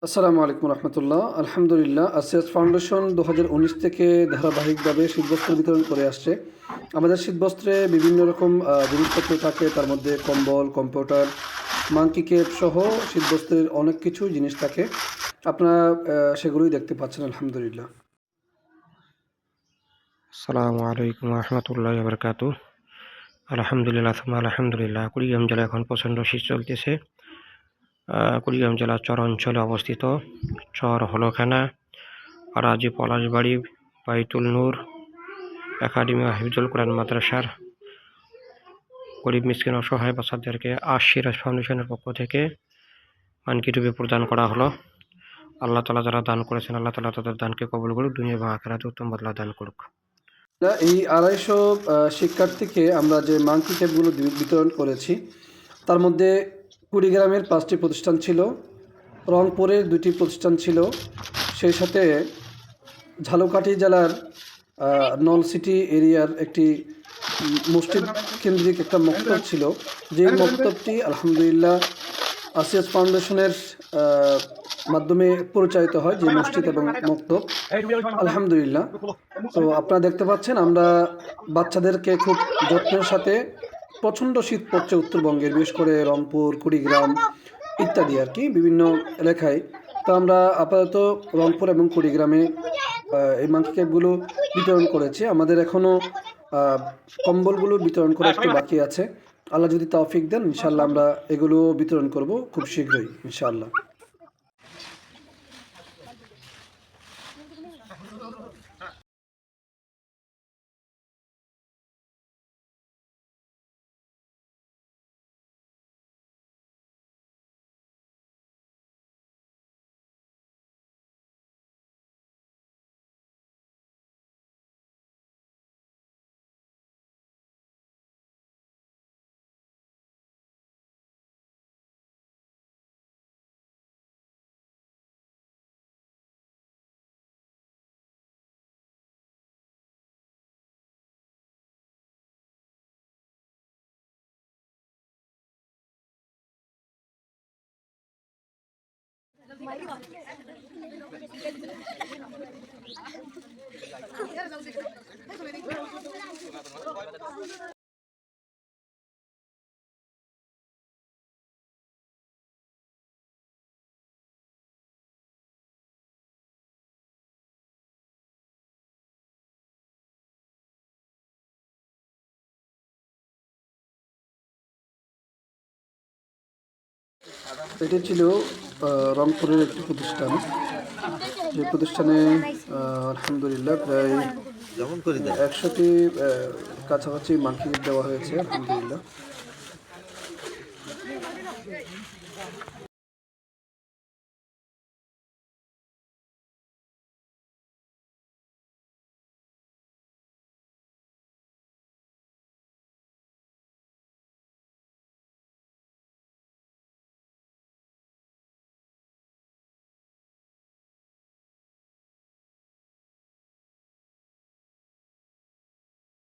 আসসালামু আলাইকুম রহমতুল্লাহ। আলহামদুলিল্লাহ, আসিয়াস ফাউন্ডেশন 2019 থেকে ধারাবাহিকভাবে শীতবস্ত্র বিতরণ করে আসছে। আমাদের শীতবস্ত্রে বিভিন্ন রকম জিনিসপত্র থাকে, তার মধ্যে কম্বল, কম্পিউটার, মাঙ্কি কেপ সহ শীতবস্ত্রের অনেক কিছু জিনিস থাকে। আপনারা সেগুলোই দেখতে পাচ্ছেন আলহামদুলিল্লাহ। আসসালামু আলাইকুম রহমতুল্লাহি বারাকাতুহু। আলহামদুলিল্লাহ সুম্মা আলহামদুলিল্লাহ। কুড়িগ্রাম জেলা এখন প্রচণ্ড শীত চলতেছে। কুড়িগ্রাম জেলার চর অঞ্চলে অবস্থিত চর হলখানা, রাজি পলাশবাড়ি, বাইতুল নূর একাডেমি হিফজুল কোরআন মাদ্রাসার গরিব মিসকিন অসহায় বাচ্চাদেরকে সিরাজ ফাউন্ডেশনের পক্ষ থেকে মানকি টুপি প্রদান করা হলো। আল্লাহ তাআলা যারা দান করেছেন, আল্লাহ তাআলা তাদের দানকে কবুল করুক, দুনিয়া এবং আখিরাতে উত্তম বদলা দান করুক। এই 250 শিক্ষার্থীকে আমরা যে মাঙ্কি ক্যাপগুলো বিতরণ করেছি, তার মধ্যে কুড়িগ্রামের 5টি প্রতিষ্ঠান ছিল, রংপুরের 2টি প্রতিষ্ঠান ছিল, সেই সাথে ঝালকাঠি জেলার নলসিটি এরিয়ার একটি মসজিদ কেন্দ্রিক একটা মক্তব ছিল, যে মক্তবটি আলহামদুলিল্লাহ আসিয়াস ফাউন্ডেশনের মাধ্যমে পরিচালিত হয়, যে মসজিদ এবং মক্তব আলহামদুলিল্লাহ। তো আপনারা দেখতে পাচ্ছেন আমরা বাচ্চাদেরকে খুব যত্নের সাথে, প্রচণ্ড শীত পড়ছে উত্তরবঙ্গের, বিশেষ করে রংপুর, কুড়িগ্রাম ইত্যাদি আর কি বিভিন্ন এলাকায়। তো আমরা আপাতত রংপুর এবং কুড়িগ্রামে এই মাঙ্কি ক্যাপগুলো বিতরণ করেছি। আমাদের এখনও কম্বলগুলো বিতরণ করা একটু বাকি আছে। আল্লাহ যদি তৌফিক দেন, ইনশাআল্লাহ আমরা এগুলো বিতরণ করব খুব শীঘ্রই ইনশাআল্লাহ। এটি ছিল রংপুরের একটি প্রতিষ্ঠান, যে প্রতিষ্ঠানে আলহামদুলিল্লাহ প্রায় 100টি কাছাকাছি মার্কিং দেওয়া হয়েছে আলহামদুলিল্লাহ।